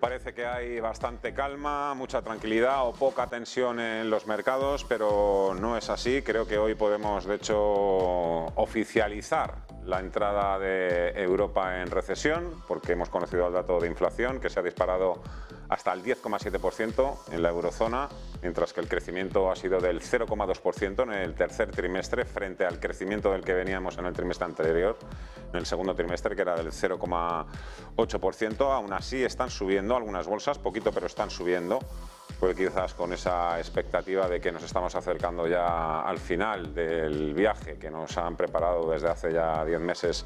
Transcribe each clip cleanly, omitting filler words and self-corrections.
parece que hay bastante calma, mucha tranquilidad o poca tensión en los mercados, pero no es así. Creo que hoy podemos, de hecho, oficializar la entrada de Europa en recesión, porque hemos conocido el dato de inflación que se ha disparado hasta el 10,7% en la eurozona, mientras que el crecimiento ha sido del 0,2% en el tercer trimestre frente al crecimiento del que veníamos en el trimestre anterior, en el segundo trimestre, que era del 0,8%. Aún así están subiendo algunas bolsas, poquito, pero están subiendo, pues quizás con esa expectativa de que nos estamos acercando ya al final del viaje que nos han preparado desde hace ya 10 meses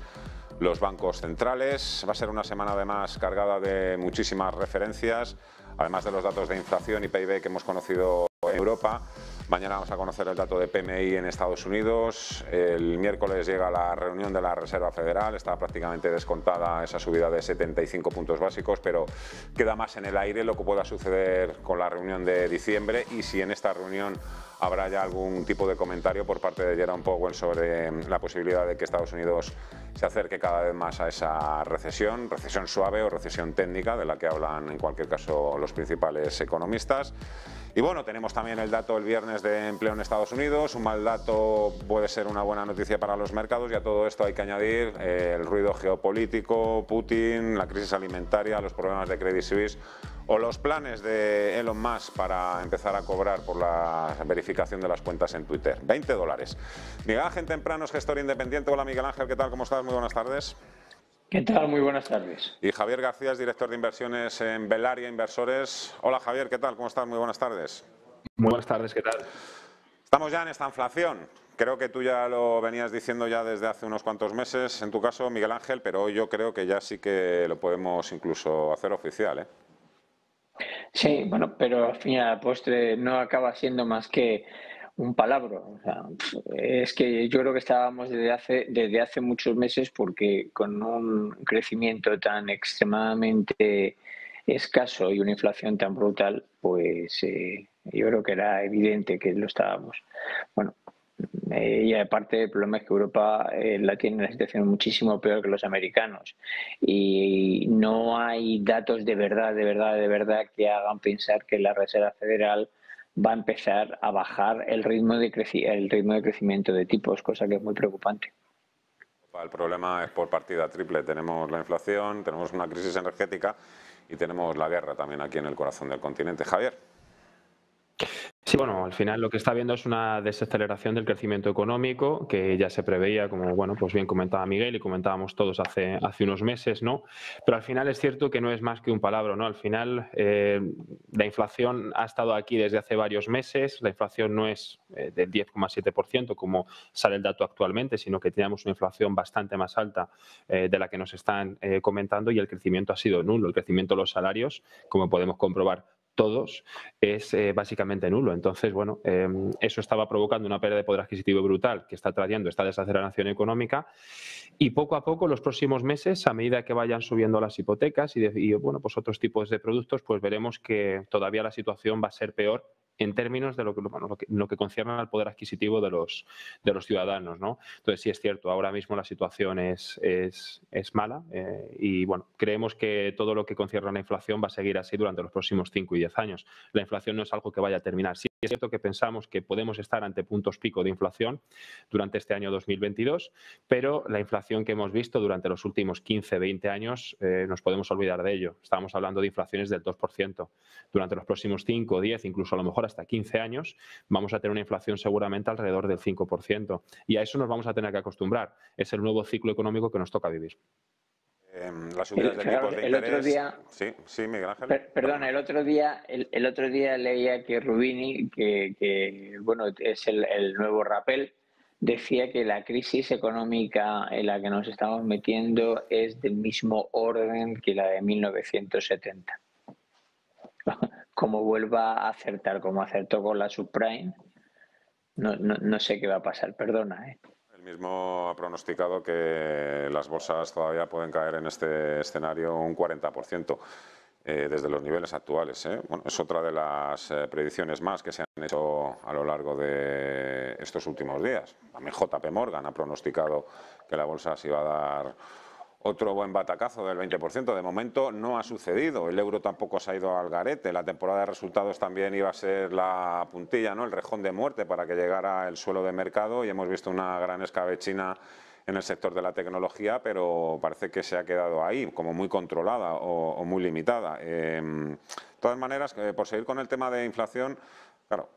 los bancos centrales. Va a ser una semana además cargada de muchísimas referencias, además de los datos de inflación y PIB que hemos conocido en Europa. Mañana vamos a conocer el dato de PMI en Estados Unidos. El miércoles llega la reunión de la Reserva Federal. Está prácticamente descontada esa subida de 75 puntos básicos, pero queda más en el aire lo que pueda suceder con la reunión de diciembre y si en esta reunión habrá ya algún tipo de comentario por parte de Jerome Powell sobre la posibilidad de que Estados Unidos se acerque cada vez más a esa recesión suave o recesión técnica, de la que hablan en cualquier caso los principales economistas. Y bueno, tenemos también el dato el viernes de empleo en Estados Unidos. Un mal dato puede ser una buena noticia para los mercados, y a todo esto hay que añadir el ruido geopolítico, Putin, la crisis alimentaria, los problemas de Credit Suisse o los planes de Elon Musk para empezar a cobrar por la verificación de las cuentas en Twitter. $20. Miguel Ángel Temprano es gestor independiente. Hola Miguel Ángel, ¿qué tal? ¿Cómo estás? Muy buenas tardes. ¿Qué tal? Muy buenas tardes. Y Javier García es director de inversiones en Belaria Inversores. Hola Javier, ¿qué tal? ¿Cómo estás? Muy buenas tardes. Muy buenas tardes, ¿qué tal? Estamos ya en esta inflación. Creo que tú ya lo venías diciendo ya desde hace unos cuantos meses, en tu caso, Miguel Ángel, pero hoy yo creo que ya sí que lo podemos incluso hacer oficial, ¿eh? Sí, bueno, pero al fin y al postre no acaba siendo más que un palabra. O sea, es que yo creo que estábamos desde hace muchos meses, porque con un crecimiento tan extremadamente escaso y una inflación tan brutal, pues yo creo que era evidente que lo estábamos. Bueno, y aparte el problema es que Europa la tiene una situación muchísimo peor que los americanos, y no hay datos de verdad que hagan pensar que la Reserva Federal va a empezar a bajar el ritmo de crecimiento de tipos, cosa que es muy preocupante. El problema es por partida triple. Tenemos la inflación, tenemos una crisis energética y tenemos la guerra también aquí en el corazón del continente. Javier. Sí, bueno, al final lo que está viendo es una desaceleración del crecimiento económico que ya se preveía, como bueno, pues bien comentaba Miguel y comentábamos todos hace unos meses, ¿no? Pero al final es cierto que no es más que un palabra, ¿no? Al final la inflación ha estado aquí desde hace varios meses. La inflación no es del 10,7% como sale el dato actualmente, sino que teníamos una inflación bastante más alta de la que nos están comentando, y el crecimiento ha sido nulo. El crecimiento de los salarios, como podemos comprobar todos, es básicamente nulo. Entonces, bueno, eso estaba provocando una pérdida de poder adquisitivo brutal que está trayendo esta desaceleración económica, y poco a poco, los próximos meses, a medida que vayan subiendo las hipotecas y bueno, pues otros tipos de productos, pues veremos que todavía la situación va a ser peor en términos de lo que concierne al poder adquisitivo de los ciudadanos, ¿no? Entonces, sí es cierto, ahora mismo la situación es mala, y bueno, creemos que todo lo que concierne a la inflación va a seguir así durante los próximos 5 y 10 años. La inflación no es algo que vaya a terminar. Sí es cierto que pensamos que podemos estar ante puntos pico de inflación durante este año 2022, pero la inflación que hemos visto durante los últimos 15, 20 años, nos podemos olvidar de ello. Estamos hablando de inflaciones del 2%. Durante los próximos 5, 10, incluso a lo mejor hasta 15 años, vamos a tener una inflación seguramente alrededor del 5%. Y a eso nos vamos a tener que acostumbrar. Es el nuevo ciclo económico que nos toca vivir. Las subidas de tipos de interés. Otro día, sí, Miguel Ángel. Perdona, el otro día leía que Rubini, que bueno, es el nuevo Rappel, decía que la crisis económica en la que nos estamos metiendo es del mismo orden que la de 1970. Como vuelva a acertar, como acertó con la subprime, no sé qué va a pasar, perdona, ¿eh? El mismo ha pronosticado que las bolsas todavía pueden caer en este escenario un 40%. Desde los niveles actuales, ¿eh? Bueno, es otra de las predicciones más que se han hecho a lo largo de estos últimos días. También JP Morgan ha pronosticado que la bolsa se iba a dar otro buen batacazo del 20%. De momento no ha sucedido. El euro tampoco se ha ido al garete. La temporada de resultados también iba a ser la puntilla, ¿no? El rejón de muerte para que llegara el suelo de mercado, y hemos visto una gran escabechina en el sector de la tecnología, pero parece que se ha quedado ahí, como muy controlada o muy limitada. De todas maneras, por seguir con el tema de inflación, claro,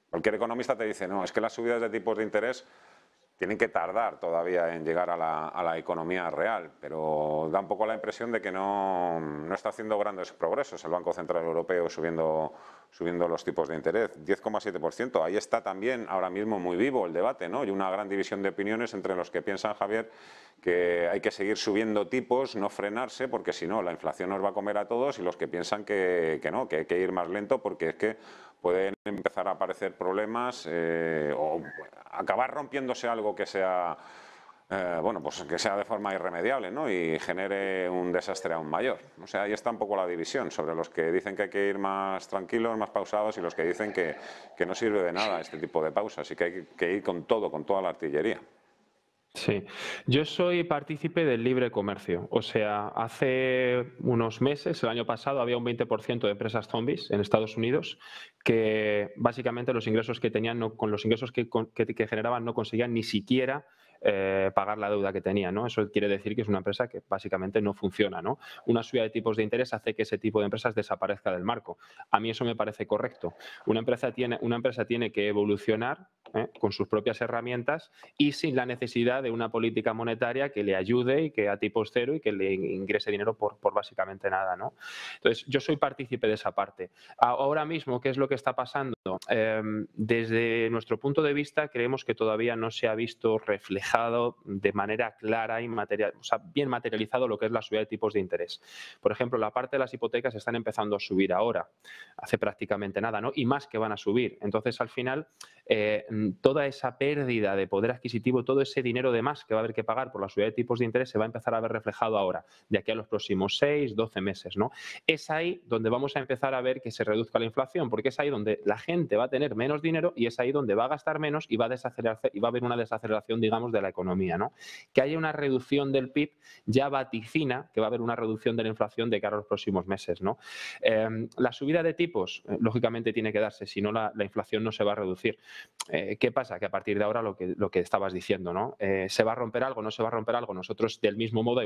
cualquier economista te dice, no, es que las subidas de tipos de interés tienen que tardar todavía en llegar a la economía real, pero da un poco la impresión de que no está haciendo grandes progresos el Banco Central Europeo subiendo los tipos de interés. 10,7%, ahí está también ahora mismo muy vivo el debate, ¿no? Y una gran división de opiniones entre los que piensan, Javier, que hay que seguir subiendo tipos, no frenarse, porque si no la inflación nos va a comer a todos, y los que piensan que no, que hay que ir más lento, porque es que pueden empezar a aparecer problemas o acabar rompiéndose algo que sea, bueno, pues que sea de forma irremediable, ¿no? Y genere un desastre aún mayor. O sea, ahí está un poco la división sobre los que dicen que hay que ir más tranquilos, más pausados, y los que dicen que no sirve de nada este tipo de pausas y que hay que ir con todo, con toda la artillería. Sí, yo soy partícipe del libre comercio. O sea, hace unos meses, el año pasado, había un 20% de empresas zombies en Estados Unidos que básicamente los ingresos que tenían, con los ingresos que generaban, no conseguían ni siquiera pagar la deuda que tenían, ¿no? Eso quiere decir que es una empresa que básicamente no funciona, ¿no? Una subida de tipos de interés hace que ese tipo de empresas desaparezca del marco. A mí eso me parece correcto. Una empresa tiene que evolucionar con sus propias herramientas y sin la necesidad de una política monetaria que le ayude y que a tipos cero y que le ingrese dinero por básicamente nada, ¿no? Entonces, yo soy partícipe de esa parte. Ahora mismo, ¿qué es lo que está pasando? Desde nuestro punto de vista, creemos que todavía no se ha visto reflejado de manera clara y bien materializado lo que es la subida de tipos de interés. Por ejemplo, la parte de las hipotecas están empezando a subir ahora, hace prácticamente nada, ¿no? Y más que van a subir. Entonces, al final, toda esa pérdida de poder adquisitivo, todo ese dinero de más que va a haber que pagar por la subida de tipos de interés se va a empezar a ver reflejado ahora, de aquí a los próximos 6, 12 meses, ¿no? Es ahí donde vamos a empezar a ver que se reduzca la inflación, porque es ahí donde la gente va a tener menos dinero y es ahí donde va a gastar menos y va a haber una desaceleración, digamos, de la economía, ¿no? Que haya una reducción del PIB ya vaticina que va a haber una reducción de la inflación de cara a los próximos meses, ¿no? La subida de tipos, lógicamente, tiene que darse, si no la inflación no se va a reducir. ¿Qué pasa? Que a partir de ahora lo que estabas diciendo, ¿no? ¿Se va a romper algo? ¿No se va a romper algo? Nosotros, del mismo modo,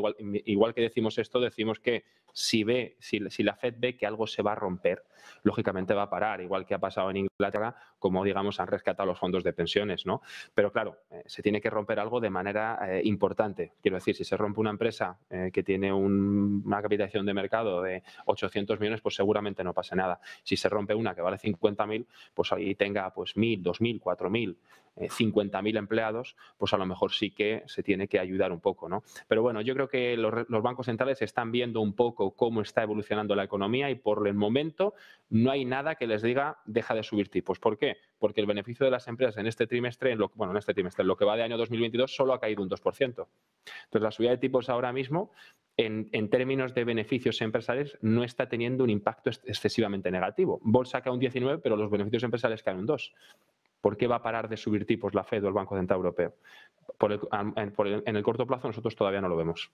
igual que decimos esto, decimos que si la FED ve que algo se va a romper, lógicamente va a parar, igual que ha pasado en Inglaterra, como, digamos, han rescatado los fondos de pensiones, ¿no? Pero claro, se tiene que romper algo de manera importante. Quiero decir, si se rompe una empresa que tiene una capitalización de mercado de 800 millones, pues seguramente no pase nada. Si se rompe una que vale 50.000, pues ahí tenga pues 1.000, 2.000, 4.000, 50.000 empleados, pues a lo mejor sí que se tiene que ayudar un poco, ¿no? Pero bueno, yo creo que los bancos centrales están viendo un poco cómo está evolucionando la economía y por el momento no hay nada que les diga deja de subir tipos. ¿Por qué? Porque el beneficio de las empresas en este trimestre, en lo que va de año 2022, solo ha caído un 2%. Entonces, la subida de tipos ahora mismo, en términos de beneficios empresariales, no está teniendo un impacto excesivamente negativo. Bolsa cae un 19%, pero los beneficios empresariales caen un 2%. ¿Por qué va a parar de subir tipos la FED o el Banco Central Europeo? En el corto plazo nosotros todavía no lo vemos.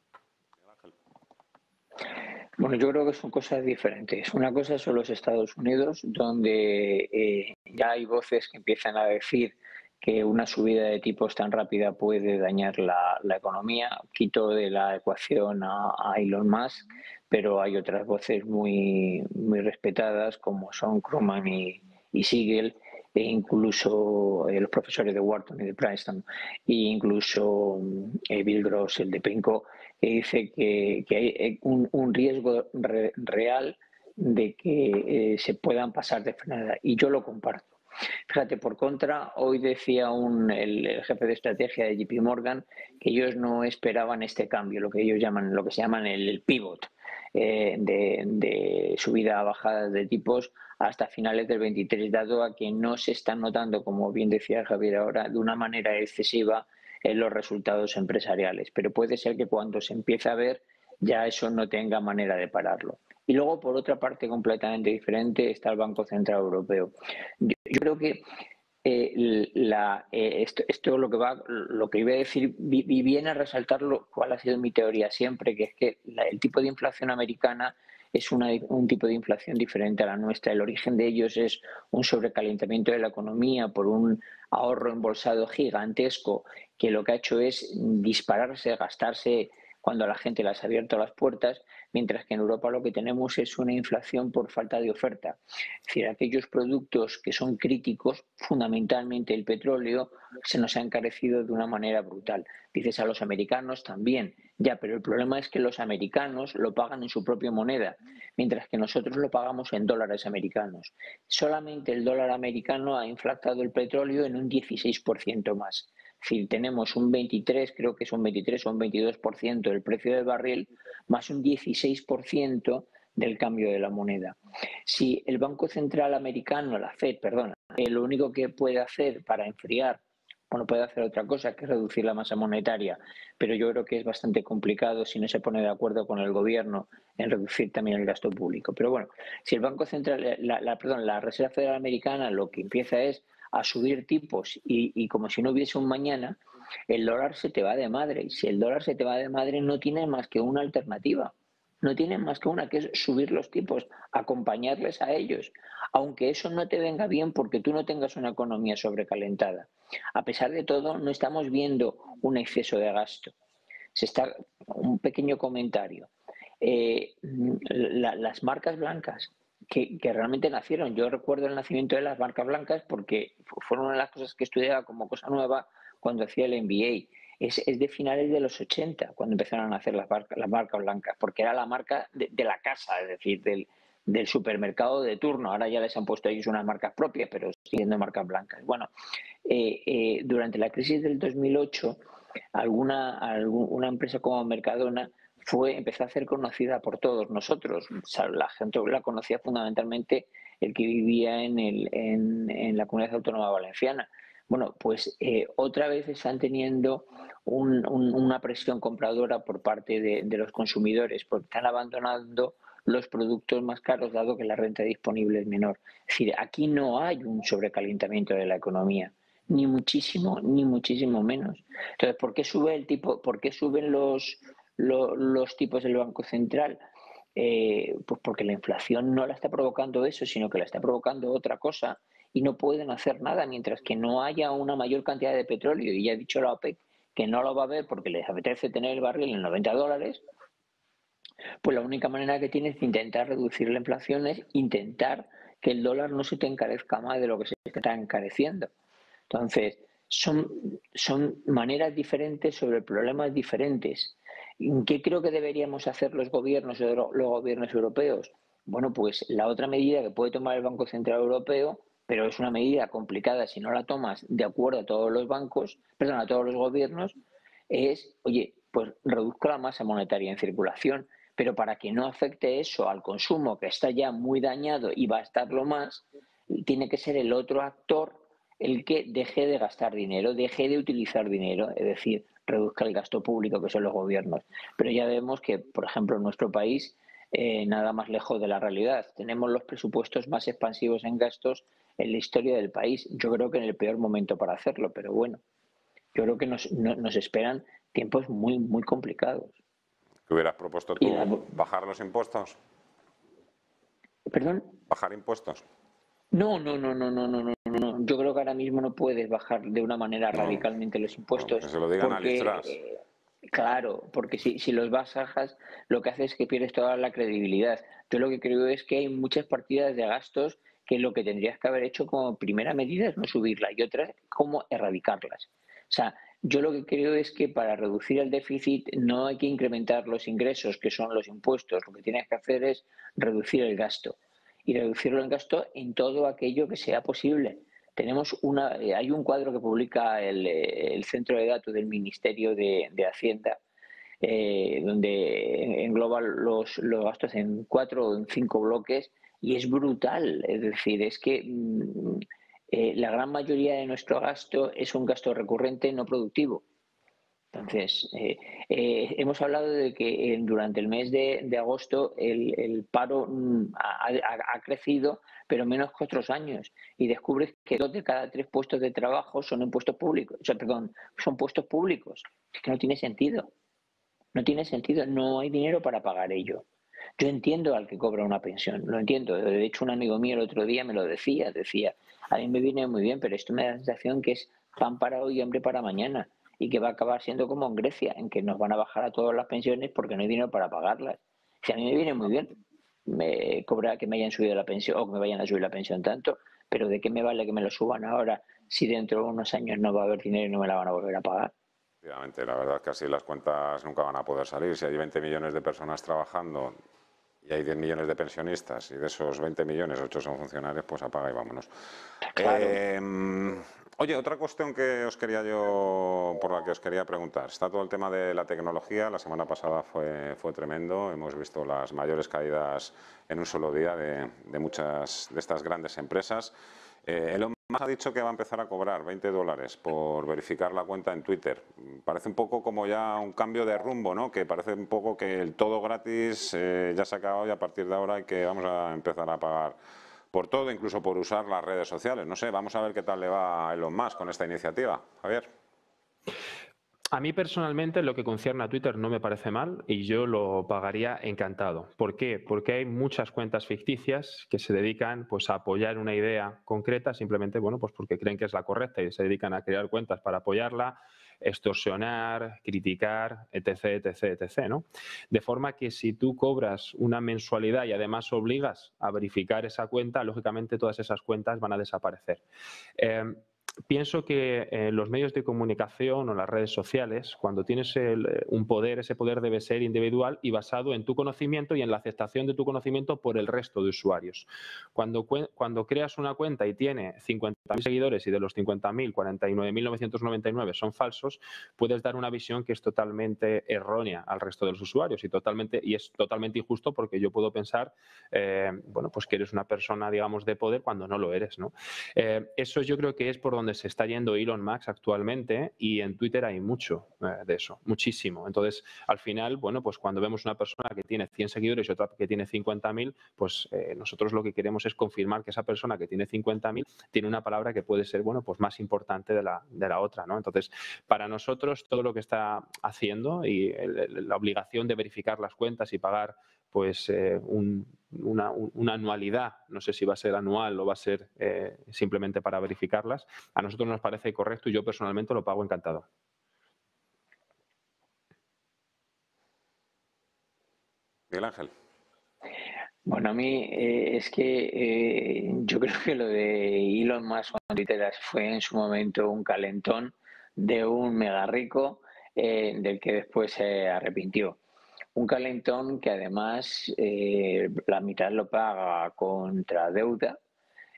Bueno, yo creo que son cosas diferentes. Una cosa son los Estados Unidos, donde ya hay voces que empiezan a decir que una subida de tipos tan rápida puede dañar la economía. Quito de la ecuación a Elon Musk, pero hay otras voces muy respetadas, como son Krugman y Siegel, e incluso los profesores de Wharton y de Princeton, e incluso Bill Gross, el de PIMCO, que dice que hay un riesgo real de que se puedan pasar de frenada, y yo lo comparto. Fíjate, por contra, hoy decía el jefe de estrategia de JP Morgan que ellos no esperaban este cambio, lo que se llaman el pivot, de subida a bajada de tipos hasta finales del 23, dado a que no se están notando, como bien decía Javier ahora, de una manera excesiva en los resultados empresariales. Pero puede ser que cuando se empiece a ver ya eso no tenga manera de pararlo. Y luego, por otra parte completamente diferente, está el Banco Central Europeo. Yo creo que esto lo que iba a decir viene a resaltar cuál ha sido mi teoría siempre, que es que el tipo de inflación americana es un tipo de inflación diferente a la nuestra. El origen de ellos es un sobrecalentamiento de la economía por un ahorro embolsado gigantesco que lo que ha hecho es dispararse, gastarse cuando la gente les ha abierto las puertas, mientras que en Europa lo que tenemos es una inflación por falta de oferta. Es decir, aquellos productos que son críticos, fundamentalmente el petróleo, se nos ha encarecido de una manera brutal. Dices a los americanos también, ya, pero el problema es que los americanos lo pagan en su propia moneda, mientras que nosotros lo pagamos en dólares americanos. Solamente el dólar americano ha inflado el petróleo en un 16% más. Es decir, tenemos un 23, creo que es un 23 o un 22% del precio del barril, más un 16% del cambio de la moneda. Si el Banco Central Americano, la Fed, perdona, lo único que puede hacer para enfriar, bueno, puede hacer otra cosa que es reducir la masa monetaria, pero yo creo que es bastante complicado si no se pone de acuerdo con el gobierno en reducir también el gasto público. Pero bueno, si el Banco Central, la Reserva Federal Americana lo que empieza es a subir tipos y como si no hubiese un mañana, el dólar se te va de madre. Y si el dólar se te va de madre, no tiene más que una alternativa. No tienen más que una, que es subir los tipos, acompañarles a ellos, aunque eso no te venga bien porque tú no tengas una economía sobrecalentada. A pesar de todo, no estamos viendo un exceso de gasto. Un pequeño comentario. Las marcas blancas que realmente nacieron, yo recuerdo el nacimiento de las marcas blancas porque fueron una de las cosas que estudiaba como cosa nueva cuando hacía el MBA. Es de finales de los 80 cuando empezaron a hacer las marcas blancas, porque era la marca de la casa, es decir, del supermercado de turno. Ahora ya les han puesto ellos unas marcas propias, pero siguiendo marcas blancas. Bueno, durante la crisis del 2008, una empresa como Mercadona empezó a ser conocida por todos nosotros. O sea, la gente la conocía fundamentalmente el que vivía en la Comunidad Autónoma Valenciana. Bueno, pues otra vez están teniendo una presión compradora por parte de los consumidores, porque están abandonando los productos más caros, dado que la renta disponible es menor. Es decir, aquí no hay un sobrecalentamiento de la economía, ni muchísimo menos. Entonces, ¿por qué sube el tipo? ¿Por qué suben los tipos del Banco Central? Pues porque la inflación no la está provocando eso, sino que la está provocando otra cosa y no pueden hacer nada mientras que no haya una mayor cantidad de petróleo. Y ya ha dicho la OPEC que no lo va a ver porque les apetece tener el barril en $90. Pues la única manera que tienes de intentar reducir la inflación es intentar que el dólar no se te encarezca más de lo que se te está encareciendo. Entonces, son maneras diferentes sobre problemas diferentes. ¿Qué creo que deberíamos hacer los gobiernos europeos? Bueno, pues la otra medida que puede tomar el Banco Central Europeo, pero es una medida complicada si no la tomas de acuerdo a todos los bancos, perdón, a todos los gobiernos, es, oye, pues reduzco la masa monetaria en circulación, pero para que no afecte eso al consumo, que está ya muy dañado y va a estarlo más, tiene que ser el otro actor el que deje de gastar dinero, deje de utilizar dinero, es decir, reduzca el gasto público, que son los gobiernos. Pero ya vemos que, por ejemplo, en nuestro país, nada más lejos de la realidad. Tenemos los presupuestos más expansivos en gastos en la historia del país. Yo creo que en el peor momento para hacerlo, pero bueno, yo creo que nos esperan tiempos muy, muy complicados. ¿Qué hubieras propuesto tú? ¿Bajar los impuestos? ¿Perdón? ¿Bajar impuestos? No. Yo creo que ahora mismo no puedes bajar de una manera radicalmente los impuestos. Que se lo digan a Liz Truss. Claro, porque si los bajas, lo que hace es que pierdes toda la credibilidad. Yo lo que creo es que hay muchas partidas de gastos que lo que tendrías que haber hecho como primera medida es no subirla y otra, cómo erradicarlas. O sea, yo lo que creo es que para reducir el déficit no hay que incrementar los ingresos, que son los impuestos. Lo que tienes que hacer es reducir el gasto y reducirlo en gasto en todo aquello que sea posible. Hay un cuadro que publica el centro de datos del Ministerio de Hacienda, donde engloba los gastos en 4 o en 5 bloques y es brutal. Es decir, es que la gran mayoría de nuestro gasto es un gasto recurrente no productivo. Entonces, hemos hablado de que durante el mes de agosto el paro ha crecido, pero menos que otros años. Y descubres que 2 de cada 3 puestos de trabajo son en puestos públicos. O sea, perdón, son puestos públicos. Es que no tiene sentido. No tiene sentido. No hay dinero para pagar ello. Yo entiendo al que cobra una pensión, lo entiendo. De hecho, un amigo mío el otro día me lo decía, a mí me viene muy bien, pero esto me da la sensación que es pan para hoy y hambre para mañana y que va a acabar siendo como en Grecia, en que nos van a bajar a todas las pensiones porque no hay dinero para pagarlas. Si a mí me viene muy bien cobrar que me hayan subido la pensión o que me vayan a subir la pensión tanto, pero ¿de qué me vale que me lo suban ahora si dentro de unos años no va a haber dinero y no me la van a volver a pagar? Efectivamente, la verdad es que así las cuentas nunca van a poder salir. Si hay 20 millones de personas trabajando y hay 10 millones de pensionistas y de esos 20 millones 8 son funcionarios, pues apaga y vámonos. Claro. Oye, otra cuestión que os quería por la que os quería preguntar. Está todo el tema de la tecnología. La semana pasada fue tremendo. Hemos visto las mayores caídas en un solo día de muchas de estas grandes empresas. Elon Musk ha dicho que va a empezar a cobrar $20 por verificar la cuenta en Twitter. Parece un poco como ya un cambio de rumbo, ¿no? Que parece un poco que el todo gratis ya se ha acabado y a partir de ahora hay que vamos a empezar a pagar por todo, incluso por usar las redes sociales. No sé, vamos a ver qué tal le va a Elon Musk con esta iniciativa. Javier. A mí personalmente lo que concierne a Twitter no me parece mal y yo lo pagaría encantado. ¿Por qué? Porque hay muchas cuentas ficticias que se dedican pues, a apoyar una idea concreta simplemente pues porque creen que es la correcta y se dedican a crear cuentas para apoyarla, extorsionar, criticar, etc., etc., etc., ¿no? De forma que si tú cobras una mensualidad y además obligas a verificar esa cuenta, lógicamente todas esas cuentas van a desaparecer. Pienso que los medios de comunicación o las redes sociales, cuando tienes un poder, ese poder debe ser individual y basado en tu conocimiento y en la aceptación de tu conocimiento por el resto de usuarios. Cuando creas una cuenta y tiene 50.000 seguidores y de los 50.000, 49.999 son falsos, puedes dar una visión que es totalmente errónea al resto de los usuarios y es totalmente injusto porque yo puedo pensar pues que eres una persona, digamos, de poder cuando no lo eres, ¿no? Eso yo creo que es por donde se está yendo Elon Musk actualmente y en Twitter hay mucho de eso, muchísimo. Entonces, al final, pues cuando vemos una persona que tiene 100 seguidores y otra que tiene 50.000, pues nosotros lo que queremos es confirmar que esa persona que tiene 50.000 tiene una palabra que puede ser, pues más importante de la otra, ¿no? Entonces, para nosotros todo lo que está haciendo y la obligación de verificar las cuentas y pagar pues una anualidad, no sé si va a ser anual o va a ser simplemente para verificarlas, a nosotros nos parece correcto y yo personalmente lo pago encantado. Miguel Ángel. Bueno, a mí es que yo creo que lo de Elon Musk con Twitter fue en su momento un calentón de un mega rico del que después se arrepintió. Un calentón que además la mitad lo paga contra deuda,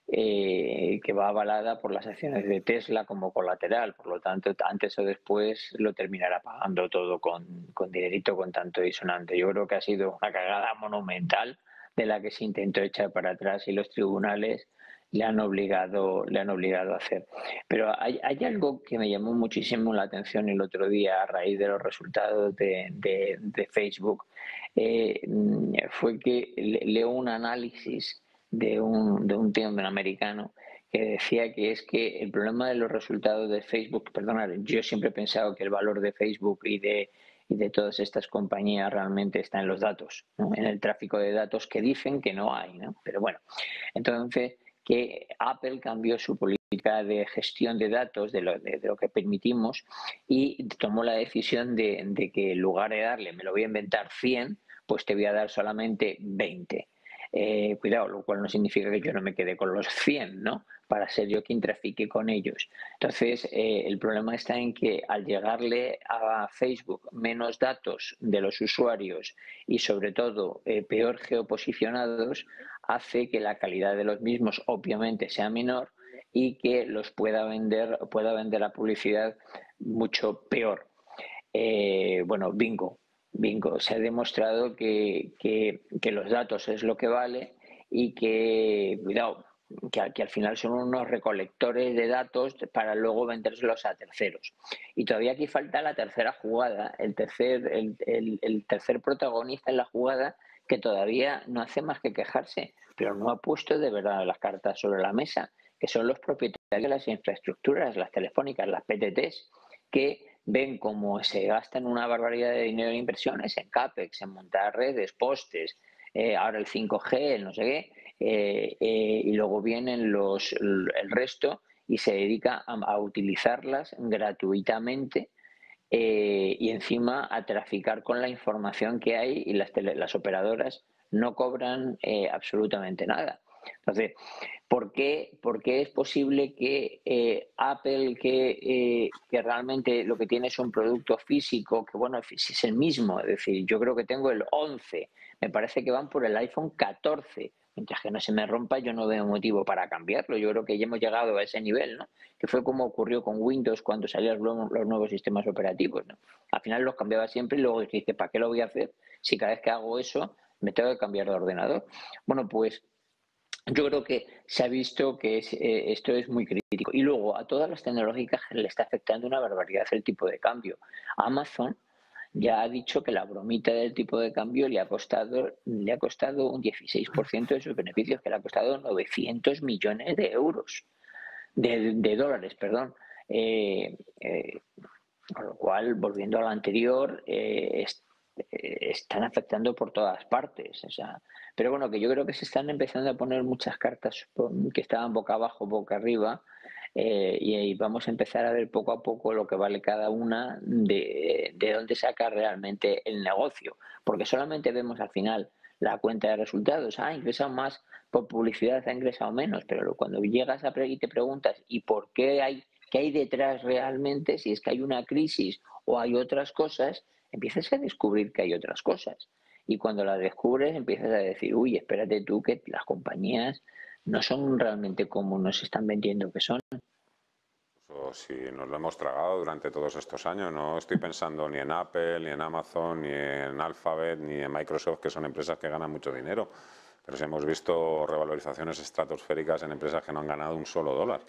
que va avalada por las acciones de Tesla como colateral. Por lo tanto, antes o después lo terminará pagando todo con dinerito, con tanto y sonante. Yo creo que ha sido una cagada monumental de la que se intentó echar para atrás y los tribunales le han obligado a hacer. Pero hay algo que me llamó muchísimo la atención el otro día a raíz de los resultados de Facebook. Fue que leo un análisis de un tío americano que decía que es que el problema de los resultados de Facebook, perdonad, yo siempre he pensado que el valor de Facebook y de todas estas compañías realmente está en los datos, ¿no? En el tráfico de datos que dicen que no hay, ¿no? Pero bueno, entonces que Apple cambió su política de gestión de datos, de lo que permitimos, y tomó la decisión de que en lugar de darle, me lo voy a inventar 100, pues te voy a dar solamente 20. Cuidado, lo cual no significa que yo no me quede con los 100, ¿no? Para ser yo quien trafique con ellos. Entonces, el problema está en que al llegarle a Facebook menos datos de los usuarios y sobre todo peor geoposicionados, hace que la calidad de los mismos obviamente sea menor y que los pueda vender la publicidad mucho peor. Bueno, bingo, se ha demostrado que los datos es lo que vale y que, cuidado, que al final son unos recolectores de datos para luego vendérselos a terceros. Y todavía aquí falta la tercera jugada, el tercer protagonista en la jugada, que todavía no hace más que quejarse, pero no ha puesto de verdad las cartas sobre la mesa, que son los propietarios de las infraestructuras, las telefónicas, las PTTs, que ven cómo se gastan una barbaridad de dinero en inversiones, en CAPEX, en montar redes, postes, ahora el 5G, el no sé qué, y luego vienen el resto y se dedica a utilizarlas gratuitamente y encima a traficar con la información que hay, y las operadoras no cobran absolutamente nada. Entonces, ¿por qué es posible que Apple, que realmente lo que tiene es un producto físico, que bueno, si es el mismo, es decir, yo creo que tengo el 11, me parece que van por el iPhone 14, mientras que no se me rompa, yo no veo motivo para cambiarlo. Yo creo que ya hemos llegado a ese nivel, ¿no? Que fue como ocurrió con Windows cuando salían los nuevos sistemas operativos, ¿no? Al final los cambiaba siempre y luego dijiste, ¿para qué lo voy a hacer si cada vez que hago eso me tengo que cambiar de ordenador? Bueno, pues yo creo que se ha visto que esto es muy crítico. Y luego a todas las tecnológicas le está afectando una barbaridad el tipo de cambio. Amazon ya ha dicho que la bromita del tipo de cambio le ha costado un 16% de sus beneficios, que le ha costado 900 millones de euros, de dólares, perdón. Con lo cual, volviendo a lo anterior, están afectando por todas partes. O sea, pero bueno, que yo creo que se están empezando a poner muchas cartas que estaban boca abajo, boca arriba, y vamos a empezar a ver poco a poco lo que vale cada una, de dónde saca realmente el negocio. Porque solamente vemos al final la cuenta de resultados. Ha ingresado más por publicidad, ha ingresado menos, pero cuando llegas y te preguntas ¿y por qué qué hay detrás realmente? Si es que hay una crisis o hay otras cosas, empiezas a descubrir que hay otras cosas. Y cuando las descubres empiezas a decir, uy, espérate tú, que las compañías no son realmente como nos están vendiendo que son. Eso sí, nos lo hemos tragado durante todos estos años. No estoy pensando ni en Apple, ni en Amazon, ni en Alphabet, ni en Microsoft, que son empresas que ganan mucho dinero. Pero sí hemos visto revalorizaciones estratosféricas en empresas que no han ganado un solo dólar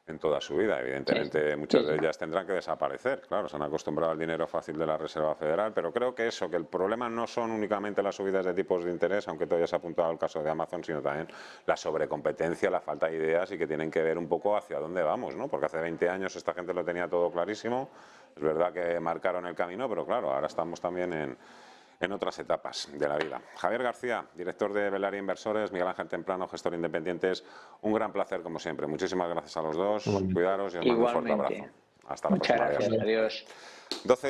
en toda su vida. Evidentemente, Sí, muchas sí, de sí. ellas tendrán que desaparecer. Claro, se han acostumbrado al dinero fácil de la Reserva Federal, pero creo que el problema no son únicamente las subidas de tipos de interés, aunque todavía se ha apuntado al caso de Amazon, sino también la sobrecompetencia, la falta de ideas, y que tienen que ver un poco hacia dónde vamos, ¿no? Porque hace 20 años esta gente lo tenía todo clarísimo. Es verdad que marcaron el camino, pero claro, ahora estamos también en otras etapas de la vida. Javier García, director de Velaria Inversores, Miguel Ángel Temprano, gestor independientes. Un gran placer, como siempre. Muchísimas gracias a los dos. Igualmente. Cuidaros y os mando un fuerte abrazo. Igualmente. Hasta la Muchas próxima. gracias. Adiós. Adiós. 12